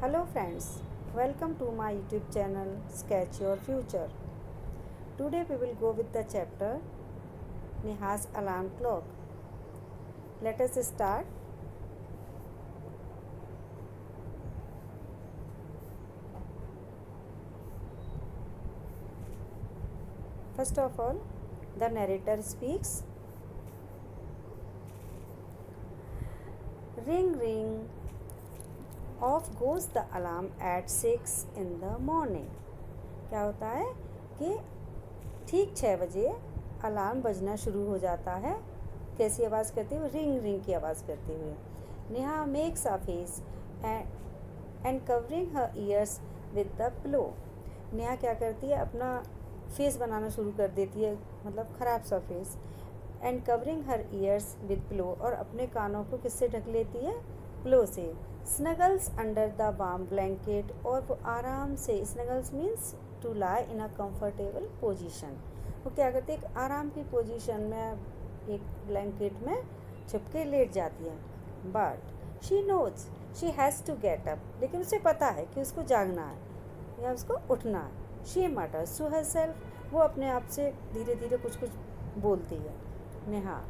Hello friends, welcome to my YouTube channel Sketch Your Future. Today we will go with the chapter Neha's Alarm Clock. Let us start. First of all, the narrator speaks. Ring ring. Off goes the alarm at 6 in the morning. क्या होता है कि ठीक 6 बजे alarm बजना शुरू हो जाता है. कैसी आवाज़ करते हुए? रिंग रिंग की आवाज़ करते हुए. Neha makes a face and covering her years with the pillow. Neha क्या करती है? अपना फेस बनाना शुरू कर देती है, मतलब ख़राब सा face. And covering her years with pillow, और अपने कानों को किससे ढक लेती है? पिलो से. Snuggles under the warm blanket, और वो आराम से, snuggles means to lie in a comfortable position. वो क्या करती है? एक आराम की पोजीशन में, एक ब्लैंकेट में छुप के लेट जाती है. But she knows she has to get up. लेकिन उसे पता है कि उसको जागना है या उसको उठना है. She mutters to herself. वो अपने आप से धीरे धीरे कुछ कुछ बोलती है. Neha,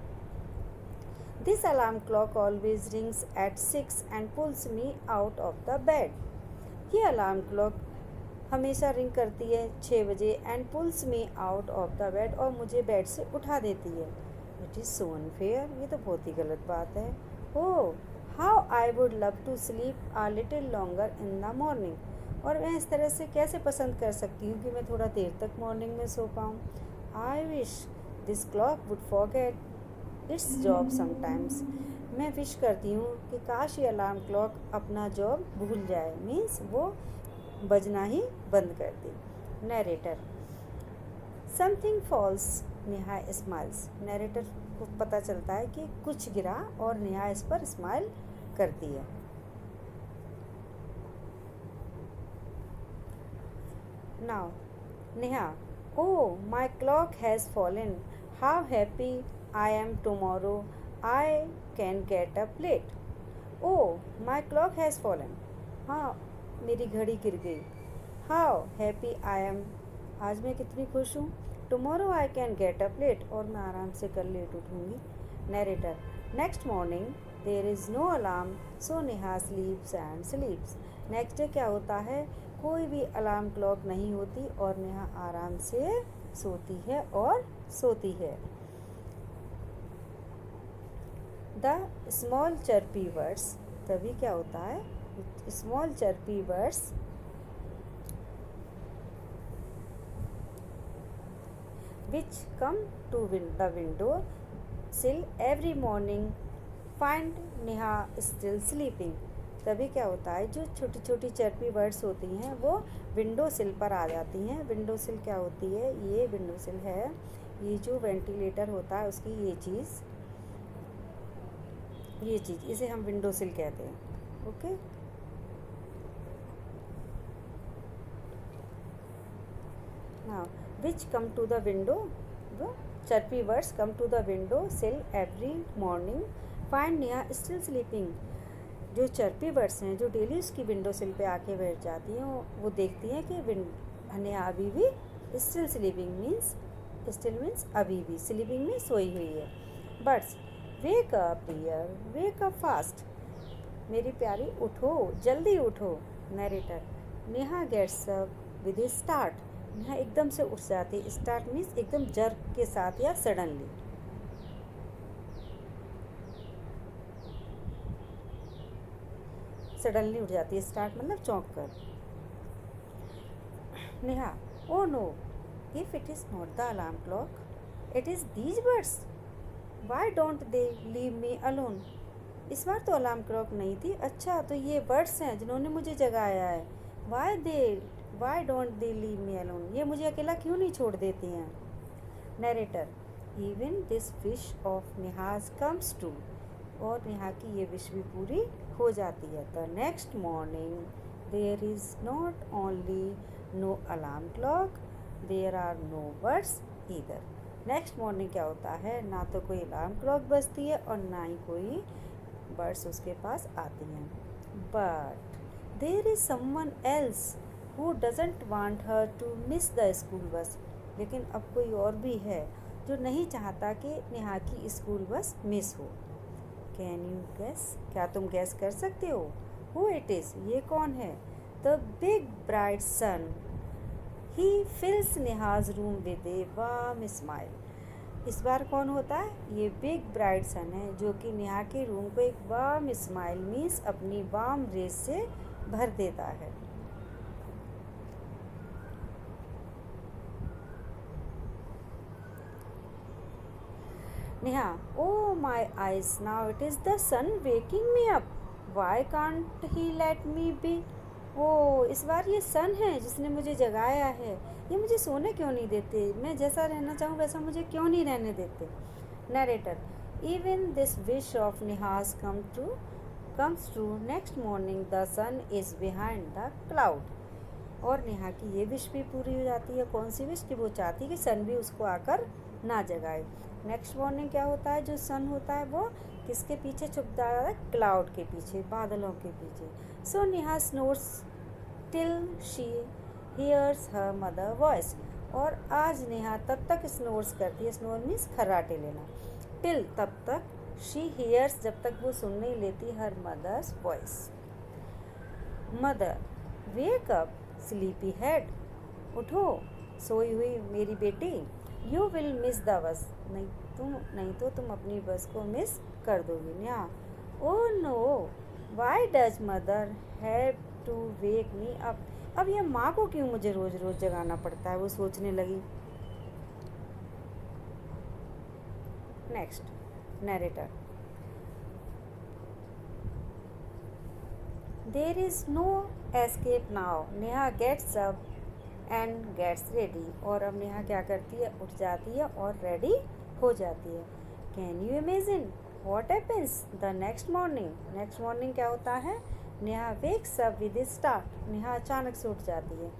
this alarm clock always rings at 6 and pulls me out of the bed. ये अलार्म क्लॉक हमेशा रिंग करती है 6 बजे, and pulls me out of the bed, और मुझे बेड से उठा देती है. It is so unfair. ये तो बहुत ही गलत बात है. Oh, how I would love to sleep a little longer in the morning. और मैं इस तरह से कैसे पसंद कर सकती हूँ कि मैं थोड़ा देर तक मॉर्निंग में सो पाऊँ. I wish this clock would forget it's job sometimes. मैं विश करती हूँ कि काश ये अलार्म क्लॉक अपना जॉब भूल जाए, मीन्स वो बजना ही बंद कर दे. Narrator, something falls. Neha smiles. Narrator को पता चलता है कि कुछ गिरा, और नेहा इस पर स्माइल करती है. Now Neha, oh, my clock has fallen. How happy I am tomorrow. I can get up late. Oh, my clock has fallen. हाँ, मेरी घड़ी गिर गई. How happy I am. आज मैं कितनी खुश हूँ. Tomorrow I can get up late. और मैं आराम से कल late उठूँगी. Narrator, next morning there is no alarm, so Neha sleeps and sleeps. Next day क्या होता है? कोई भी अलार्म क्लॉक नहीं होती, और नेहा आराम से सोती है और सोती है. The small chirpy words. तभी क्या होता है? Small chirpy words which come to the window sill every morning find Neha still sleeping. तभी क्या होता है? जो छोटी छोटी चर्पी वर्ड्स होती हैं वो विंडो सिल पर आ जाती हैं. विंडो सिल क्या होती है? ये विंडो सिल है. ये जो वेंटिलेटर होता है उसकी ये चीज़ इसे हम विंडो सिल कहते हैं. Okay. Now which come to the window. वो chirpy birds come to the window sill every morning find Neha still sleeping. जो चर्पी वर्ड्स हैं, जो डेली उसकी विंडो सिल पे आके बैठ जाती हैं, वो देखती हैं कि नेहा अभी भी स्टिल स्लीपिंग मीन्स अभी भी, स्लीपिंग में सोई हुई है. Buts wake up dear, wake up fast. मेरी प्यारी उठो, जल्दी उठो. Narrator, Neha gets up with a start. Neha एकदम से उठ जाती है. स्टार्ट मीन्स एकदम जर्क के साथ या सडनली. सडनली उठ जाती है. स्टार्ट मतलब चौंक कर. Neha, oh no, if it is not the alarm clock, it is these birds. Why don't they leave me alone. इस बार तो अलार्म क्लॉक नहीं थी. अच्छा, तो ये बर्ड्स हैं जिन्होंने मुझे जगाया है. Y don't they leave me alone. ये मुझे अकेला क्यों नहीं छोड़ देती हैं. Narrator, even this wish of Neha's comes true. और नेहा की ये विश भी पूरी हो जाती है. The next morning there is not only no alarm clock, there are no birds either. Next morning क्या होता है? ना तो कोई अलार्म क्लॉक बजती है और ना ही कोई बर्ड्स उसके पास आती हैं. But there is someone else who doesn't want her to miss the school bus. लेकिन अब कोई और भी है जो नहीं चाहता कि नेहा की स्कूल बस मिस हो। कैन यू गेस, क्या तुम गैस कर सकते हो? हु इट इज़, ये कौन है? The big bright sun, he fills Neha's room with a warm smile. इस बार कौन होता है? ये बिग ब्राइट सन है जो कि नेहा के रूम को एक वार्म स्माइल मीन्स अपनी वार्म रेस से भर देता है। Neha, oh my eyes, now it is the sun waking me up, why can't he let me be. Oh, इस बार ये सन है जिसने मुझे जगाया है, ये मुझे सोने क्यों नहीं देते? मैं जैसा रहना चाहूँ वैसा मुझे क्यों नहीं रहने देते? Narrator, even this wish of Neha's comes true next morning, the sun is behind the cloud. और नेहा की ये विश भी पूरी हो जाती है। कौन सी विश? कि वो चाहती है कि सन भी उसको आकर ना जगाए। नेक्स्ट मॉर्निंग क्या होता है? जो सन होता है वो किसके पीछे छुप जाता है? क्लाउड के पीछे, बादलों के पीछे। So Neha snores till she hears her mother voice. और आज नेहा तब तक स्नोर्स करती है, स्नोर मीन्स खर्राटे लेना, टिल तब तक, शी हियर्स जब तक वो सुन नहीं लेती, her mother's voice. Mother, wake up sleepy head, उठो सोई हुई मेरी बेटी, यू विल मिस द बस, नहीं तो तुम अपनी बस को मिस कर दोगी। Neha, oh no, why does mother have to wake me up. अब ये माँ को क्यों मुझे रोज रोज जगाना पड़ता है? वो सोचने लगी। Next narrator, there is no escape now, Neha gets up and gets ready. और अब नेहा क्या करती है? उठ जाती है और रेडी हो जाती है। Can you imagine what happens the next morning? Next morning क्या होता है? Neha wakes up with a start, Neha अचानक से उठ जाती है।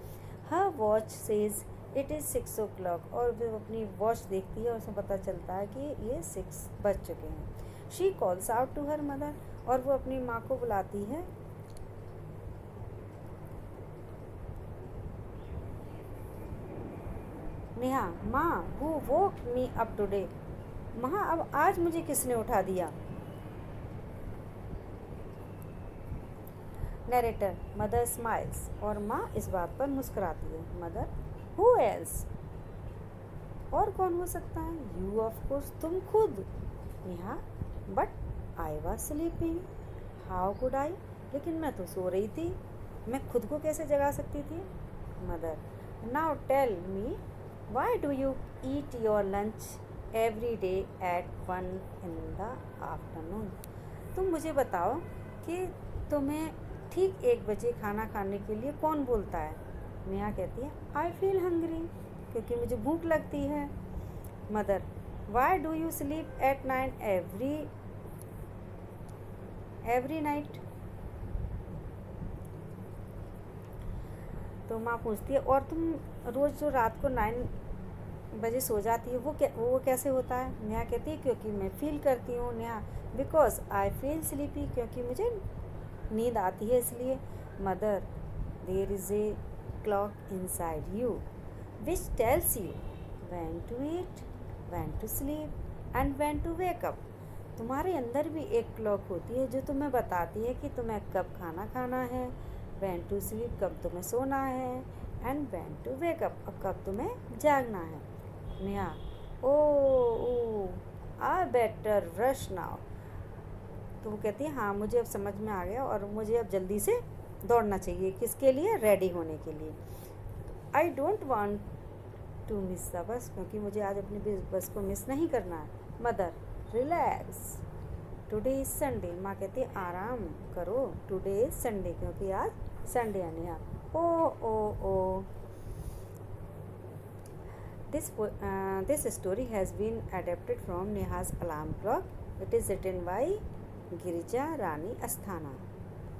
Her watch says it is 6 o'clock, और वो अपनी वॉच देखती है और उसे पता चलता है कि ये 6 बज चुके हैं। She calls out to her mother, और वो अपनी माँ को बुलाती है। नेहा, माँ, who woke me up today? माँ, अब आज मुझे किसने उठा दिया? नरेटर, मदर स्माइल्स, और माँ इस बात पर मुस्कुराती है। मदर, हु एल्स, और कौन हो सकता है? यू ऑफ कोर्स, तुम खुद। Neha, but I was sleeping, how could I, लेकिन मैं तो सो रही थी, मैं खुद को कैसे जगा सकती थी? Mother, now tell me, why do you eat your lunch every day at 1 in the afternoon? तुम मुझे बताओ कि तुम्हें ठीक 1 बजे खाना खाने के लिए कौन बोलता है? नेहा कहती है, आई फील हंग्री, क्योंकि मुझे भूख लगती है। Mother, Y do you sleep at 9 every night? तो माँ पूछती है, और तुम रोज़ जो रात को 9 बजे सो जाती है वो कैसे होता है? नेहा कहती है, क्योंकि मैं फील करती हूँ। Neha, because I feel sleepy, क्योंकि मुझे नींद आती है इसलिए। Mother, there is a clock inside you which tells you when to eat, when to sleep and when to wake up. तुम्हारे अंदर भी एक क्लॉक होती है जो तुम्हें बताती है कि तुम्हें कब खाना खाना है, व्हेन टू स्लीप, कब तुम्हें सोना है, and when to wake up, और कब तुम्हें जागना है। Neha, oh I better rush now. तो वो कहती है, हाँ मुझे अब समझ में आ गया और मुझे अब जल्दी से दौड़ना चाहिए। किसके लिए? रेडी होने के लिए। I don't want to miss the bus, क्योंकि मुझे आज अपनी बस को मिस नहीं करना है। Mother, relax, today is Sunday. माँ कहती है, आराम करो, टुडे इज़ संडे, क्योंकि आज संडे है। नेहा, ओ This story has been adapted from Neha's Alarm Clock. It is written by Girija Rani Asthana.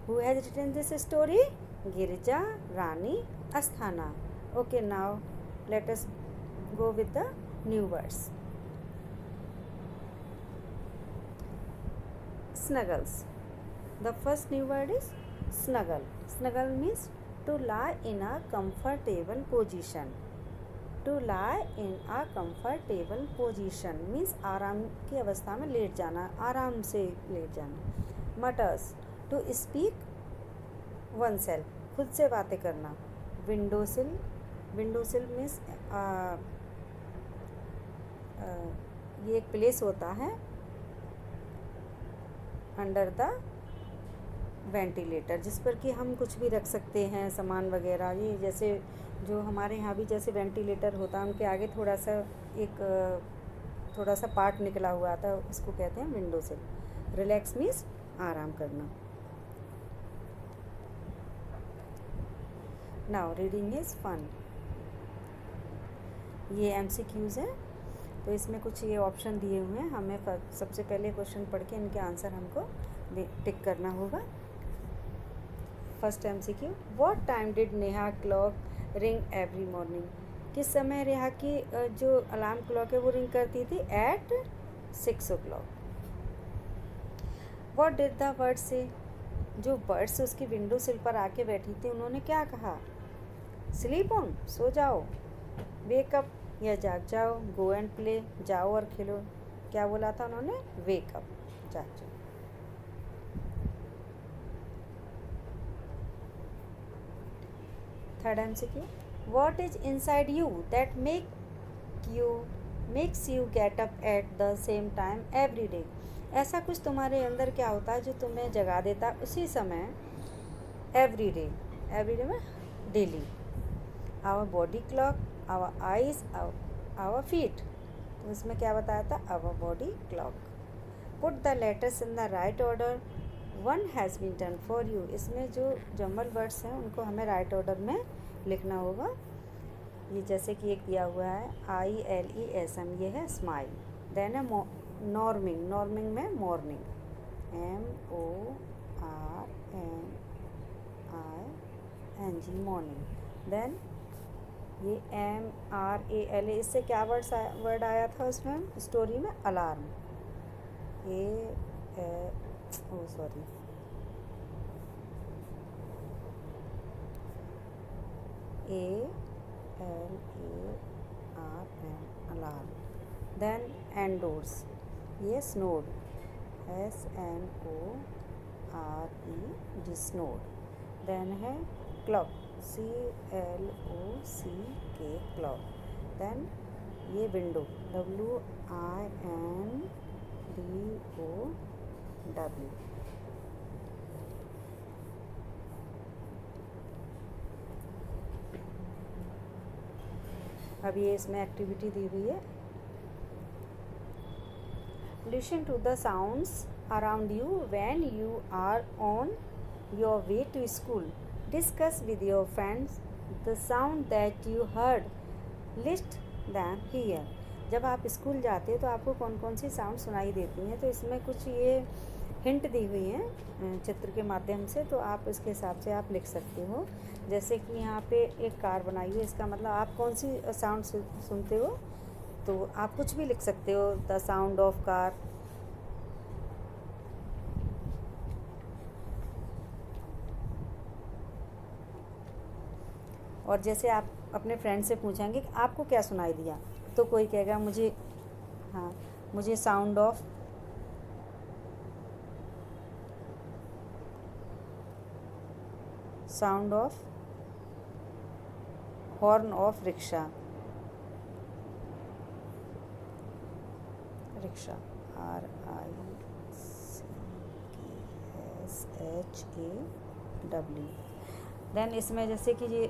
Who has written this story? Girija Rani Asthana. Okay, now let us go with the new words. Snuggles. The first new word is snuggle. Snuggle means to lie in a comfortable position. To lie in a comfortable position means आराम की अवस्था में late जाना, आराम से late जाना. Mutters to speak oneself, खुद से बातें करना. Windowsill, windowsill means ये एक प्लेस होता है अंडर द वेंटिलेटर जिस पर कि हम कुछ भी रख सकते हैं, सामान वगैरह. ये जैसे जो हमारे यहाँ भी जैसे वेंटिलेटर होता है उनके आगे थोड़ा सा पार्ट निकला हुआ आता है, उसको कहते हैं विंडो सिल. रिलैक्स मीन्स आराम करना. Now reading is fun. ये MCQs हैं, तो इसमें कुछ ये ऑप्शन दिए हुए हैं. हमें सबसे पहले क्वेश्चन पढ़ के इनके आंसर हमको टिक करना होगा. First MCQ, what time did Neha clock ring every morning. किस समय नेहा की जो अलार्म क्लॉक है वो रिंग करती थी? At 6 o'clock. What did the bird say. जो बर्ड्स उसकी विंडो सिल पर आके बैठी थी उन्होंने क्या कहा? स्लीप ऑन, सो जाओ. वेकअप, या जाग जाओ. गो एंड प्ले, जाओ और खेलो. क्या बोला था उन्होंने? वेकअप, जाग जाओ. Third MCQ, what is inside you that makes you get up at the same time every day. ऐसा कुछ तुम्हारे अंदर क्या होता है जो तुम्हें जगा देता है उसी समय एवरी डे में daily. Our body clock, our eyes, our feet. तो इसमें क्या बताया था? Our body clock. Put the letters in the right order. One has been done for you. इसमें जो जम्बल वर्ड्स हैं उनको हमें राइट ऑर्डर में लिखना होगा. ये जैसे कि एक दिया हुआ है ILESM, ये है स्माइल. देन है नॉर्मिंग. नॉर्मिंग में मॉर्निंग, MORNING, मॉर्निंग. देन ये MRALA, इससे क्या वर्ड आया था उसमें स्टोरी में? Alarm. ALARM, alarm. Then indoors, ये snowed, SNORED, snowed. Then है clock, CLOCK, clock. Then ये window, WINDOW. अब ये इसमें एक्टिविटी दी हुई है. Listen to the sounds around you when you are on your way to school. Discuss with your friends the sound that you heard. List them here. जब आप school जाते हो तो आपको कौन कौन सी साउंड सुनाई देती हैं, तो इसमें कुछ ये हिंट दी हुई हैं चित्र के माध्यम से, तो आप इसके हिसाब से आप लिख सकते हो. जैसे कि यहाँ पे एक कार बनाई है, इसका मतलब आप कौन सी साउंड सुनते हो, तो आप कुछ भी लिख सकते हो. The sound of car. और जैसे आप अपने फ्रेंड से पूछेंगे कि आपको क्या सुनाई दिया, तो कोई कहेगा मुझे sound of horn of rickshaw. RICKSHAW. Then इसमें जैसे कि ये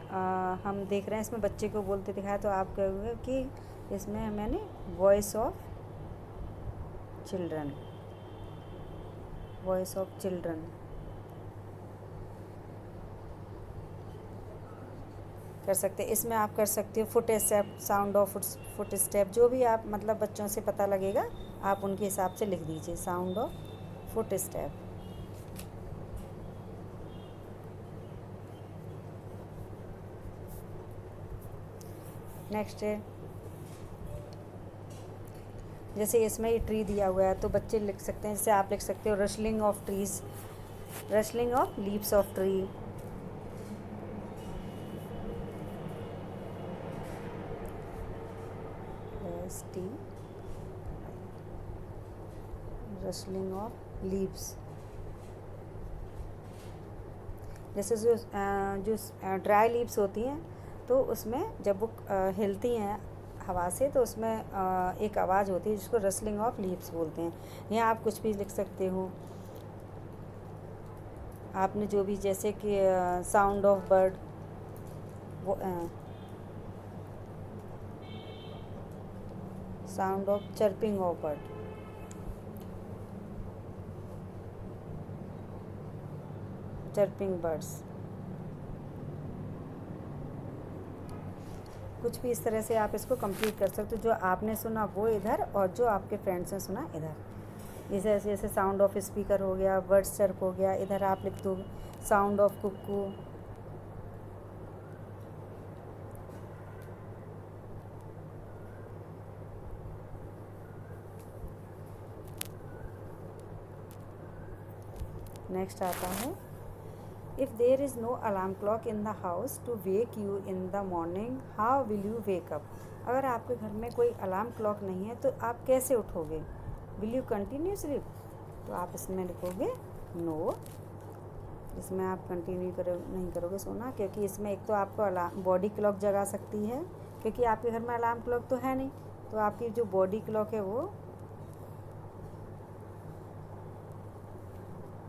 हम देख रहे हैं इसमें बच्चे को बोलते दिखाया, तो आप कहोगे कि इसमें मैंने वॉइस ऑफ चिल्ड्रन कर सकते. इसमें आप कर सकते हो foot step, sound of foot step. जो भी आप मतलब बच्चों से पता लगेगा आप उनके हिसाब से लिख दीजिए. Sound of foot step. Next है जैसे इसमें ये ट्री दिया हुआ है तो बच्चे लिख सकते हैं. जैसे आप लिख सकते हो rustling of trees. rustling of leaves of tree, ST, rustling of leaves. जैसे जो ड्राई लीव्स होती हैं तो उसमें जब वो हिलती हैं हवा से तो उसमें एक आवाज़ होती है जिसको रसलिंग ऑफ लीव्स बोलते हैं। यहाँ आप कुछ भी लिख सकते हो, आपने जो भी, जैसे कि साउंड ऑफ बर्ड, वो sound of chirping of bird, chirping birds, कुछ भी इस तरह से आप इसको कंप्लीट कर सकते हो। जो आपने सुना वो इधर और जो आपके फ्रेंड्स ने सुना इधर। जैसे जैसे साउंड ऑफ स्पीकर हो गया, बर्ड्स चर्प हो गया, इधर आप लिख दो साउंड ऑफ कुक्कू। नेक्स्ट आता है, if there is no alarm clock in the house to wake you in the morning, how will you wake up. अगर आपके घर में कोई अलार्म क्लॉक नहीं है तो आप कैसे उठोगे? Will you continue sleep? तो आप इसमें लिखोगे नो, इसमें आप कंटिन्यू नहीं करोगे सोना, क्योंकि इसमें एक तो आपको अलार्म बॉडी क्लॉक जगा सकती है, क्योंकि आपके घर में अलार्म क्लॉक तो है नहीं, तो आपकी जो बॉडी क्लॉक है वो।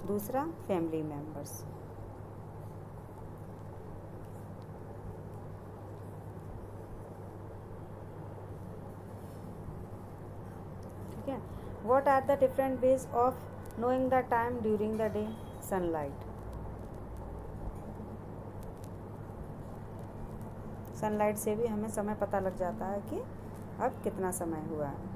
दूसरा फैमिली मेम्बर्स, ठीक है। What are the different ways of knowing the time during the day? Sunlight, sunlight से भी हमें समय पता लग जाता है कि अब कितना समय हुआ है।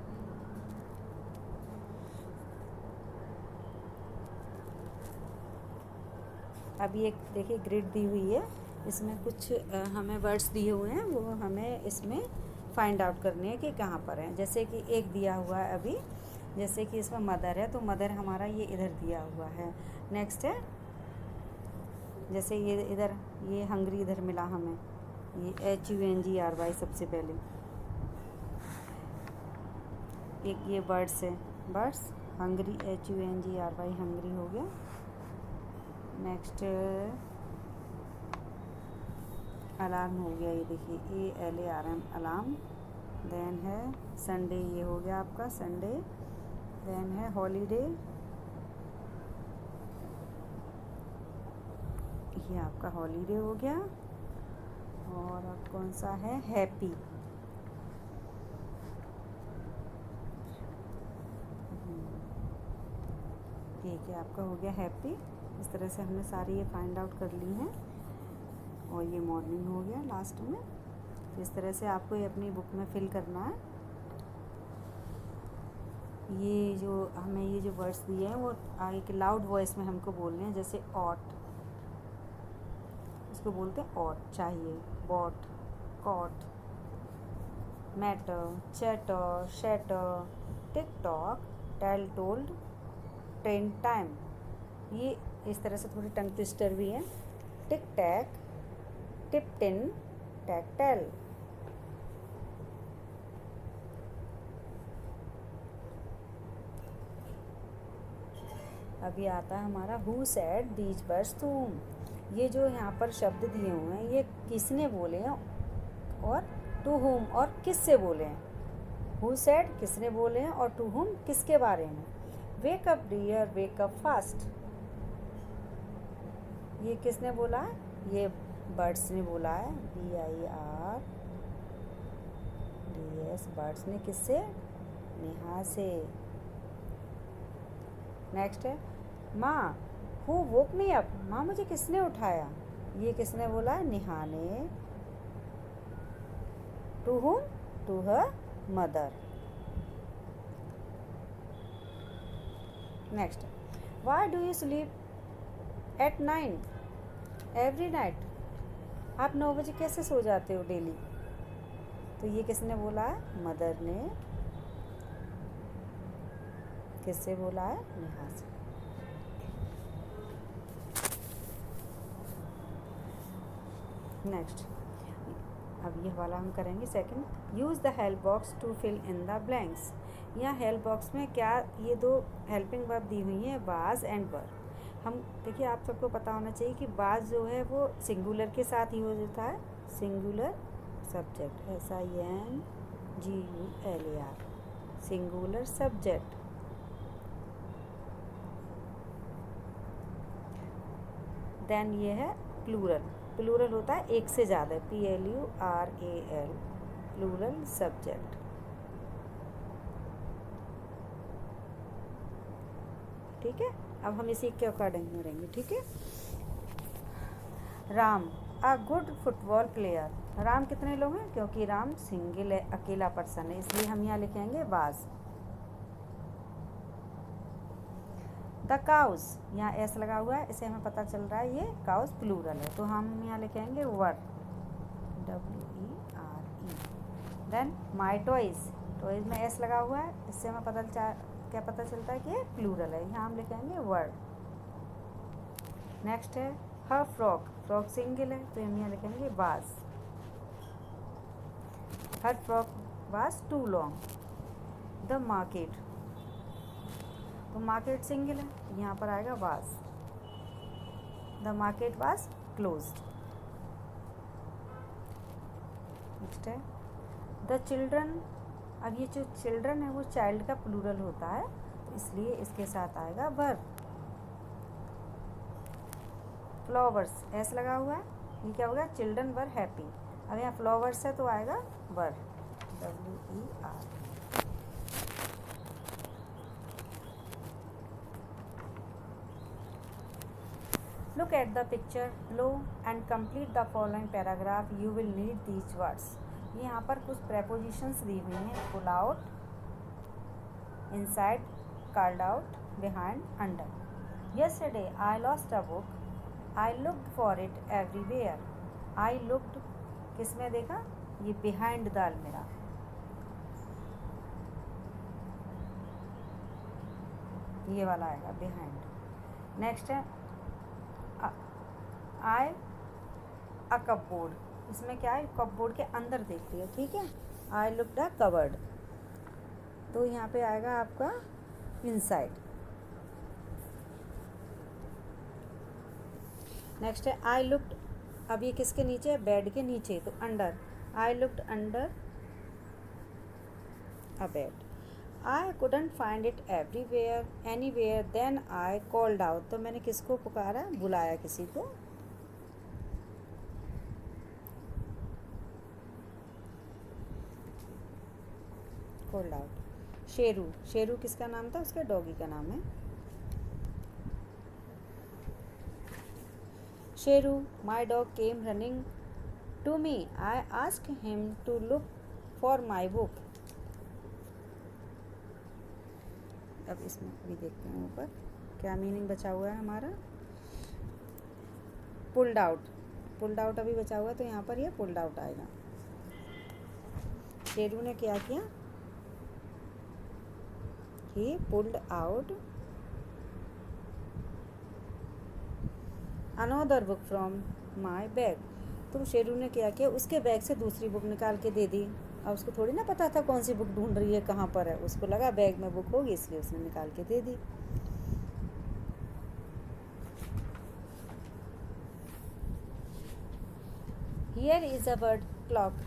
अभी एक देखिए ग्रिड दी हुई है, इसमें कुछ हमें वर्ड्स दिए हुए हैं, वो हमें इसमें फाइंड आउट करने हैं कि कहाँ पर हैं। जैसे कि एक दिया हुआ है अभी, जैसे कि इसमें मदर है तो मदर हमारा ये इधर दिया हुआ है। नेक्स्ट है, जैसे ये इधर, ये हंगरी इधर मिला हमें, ये HUNGRY सबसे पहले। एक ये बर्ड्स है, बर्ड्स, हंगरी, HUNGRY, हंगरी हो गया। नेक्स्ट अलार्म हो गया, ये देखिए ALARM, अलार्म। देन है संडे, ये हो गया आपका संडे। देन है हॉलीडे, ये आपका हॉलीडे हो गया। और अब कौन सा है? हैप्पी, ठीक है, आपका हो गया हैप्पी। इस तरह से हमने सारी ये फाइंड आउट कर ली हैं। और ये मॉर्निंग हो गया लास्ट में। तो इस तरह से आपको ये अपनी बुक में फिल करना है। ये जो हमें ये जो वर्ड्स दिए हैं वो आगे के लाउड वॉइस में हमको बोलने हैं। जैसे ऑट, इसको बोलते हैं ऑट, चाहिए, bought, caught, matter, chatter, shatter, tick tock, tell told, train time. ये इस तरह से थोड़ी टंग ट्विस्टर भी है। Tick tack, tip tin, tack tale. अभी आता है हमारा who said these words to whom. ये जो यहाँ पर शब्द दिए हुए हैं ये किसने बोले हैं और टू हुम और किससे बोले हैं। हु सेड किसने बोले हैं और टू हुम किसके बारे में। Wake up dear, wake up fast, ये किसने बोला है? ये बर्ड्स ने बोला है, BIRDS, बर्ड्स ने। किससे? नेहा से। नेक्स्ट है माँ, हु वोक मी अप, माँ मुझे किसने उठाया। ये किसने बोला है? नेहा ने। To whom? To her mother. Next, why do you sleep at 9 every night, आप 9 बजे कैसे सो जाते हो डेली। तो ये किसने बोला है? मदर ने। किससे बोला है? नेहा से। नेक्स्ट, अब ये वाला हम करेंगे second. Use the help box to fill in the blanks. यहाँ हेल्प बॉक्स में क्या ये दो हेल्पिंग वर्ब दी हुई हैं, वाज एंड वर। हम देखिए, आप सबको पता होना चाहिए कि वाज जो है वो सिंगुलर के साथ यूज होता है, singular subject, SINGULAR, singular subject. Then ये है प्लूरल। प्लूरल होता है एक से ज़्यादा, PLURAL, प्लूरल सब्जेक्ट। ठीक है, अब हम इसी के अकॉर्डिंग में रहेंगे। ठीक है, Ram a good football player. Ram कितने लोग हैं? क्योंकि राम सिंगल है, अकेला पर्सन है, इसलिए हम यहाँ लिखेंगे वाज। द काउस, यहाँ एस लगा हुआ है, इसे हमें पता चल रहा है ये काउस प्लूरल है, तो हम यहाँ लिखेंगे were, WERE। Then my toys, toys में एस लगा हुआ है, इससे हमें क्या पता चलता है कि ये प्लूरल है, यहाँ हम लिखेंगे वर। नेक्स्ट है हर फ्रॉक, फ्रॉक सिंगल है तो हम यहाँ लिखेंगे was. Her frock was too long. The market, तो मार्केट सिंगल है, यहाँ पर आएगा was. The market was closed. Next है द चिल्ड्रन। अब ये जो चिल्ड्रन है वो चाइल्ड का प्लूरल होता है, तो इसलिए इसके साथ आएगा वर। फ्लावर्स, एस लगा हुआ है, ये क्या होगा? Children were happy. अब यहाँ फ्लावर्स है तो आएगा वर, WER। Look at the picture below and complete the following paragraph. You will need these words. ये यहाँ पर कुछ prepositions दी हुई हैं, pull out, inside, called out, behind, under. Yesterday I lost a book. I looked for it everywhere. I looked किस में देखा? ये behind द अलमीरा। ये वाला आएगा behind। नेक्स्ट है आई अ कपबोर्ड, इसमें क्या है? कपबोर्ड के अंदर देख लिया। ठीक है, आई लुक्ड अ कवर्ड, तो यहाँ पे आएगा आपका इनसाइड। नेक्स्ट है आई लुक्ड, अब ये किसके नीचे है? बेड के नीचे, तो under. I looked under a bed. I couldn't find it everywhere anywhere then I called out, तो मैंने किसको पुकारा? बुलाया किसी को। Called out. शेरू, शेरू किसका नाम था? उसका डॉगी का नाम है। Sheru, my dog came running to me, I asked him to look for my book. अब इसमें भी देखते हैं ऊपर क्या मीनिंग बचा हुआ है हमारा। पुल्ड आउट, पुल्ड आउट अभी बचा हुआ है, तो यहाँ पर ये पुल्ड आउट आएगा। शेरू ने क्या किया? He pulled out another book from my bag. तो शेरू ने क्या किया? उसके बैग से दूसरी बुक निकाल के दे दी। अब उसको थोड़ी ना पता था कौन सी बुक ढूंढ रही है, कहाँ पर है, उसको लगा बैग में बुक होगी, इसलिए उसने निकाल के दे दी। Here is a word clock.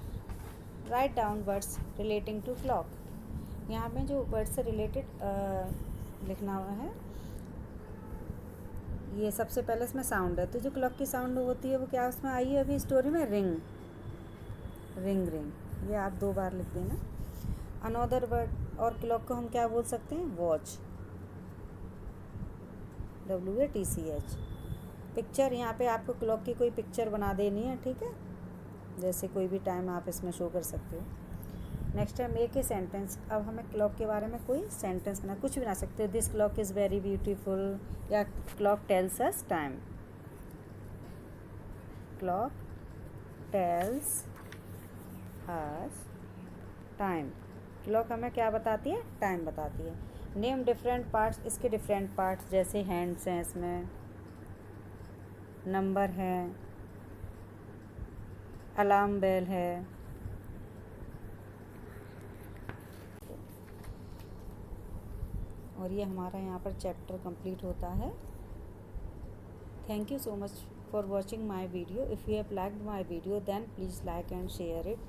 Write down words relating to clock. यहाँ में जो वर्ड से रिलेटेड लिखना हुआ है, ये सबसे पहले इसमें साउंड है, तो जो क्लॉक की साउंड होती है वो क्या उसमें आई है अभी स्टोरी में? रिंग, रिंग रिंग, ये आप 2 बार लिख देना। अनदर वर्ड, और क्लॉक को हम क्या बोल सकते हैं? Watch, WATCH। पिक्चर, यहाँ पे आपको क्लॉक की कोई पिक्चर बना देनी है। ठीक है, जैसे कोई भी टाइम आप इसमें शो कर सकते हो। नेक्स्ट है मेक ए सेंटेंस। अब हमें क्लॉक के बारे में कोई सेंटेंस बना, कुछ भी बना सकते हो। This clock is very beautiful, या clock tells us time. Clock tells us time, clock हमें क्या बताती है? टाइम बताती है। नेम डिफरेंट पार्ट्स, इसके डिफरेंट पार्ट्स, जैसे हैंड्स हैं, इसमें नंबर है, अलार्म बेल है। और ये हमारा यहाँ पर चैप्टर कंप्लीट होता है। Thank you so much for watching my video. If you have liked my video, then please like and share it.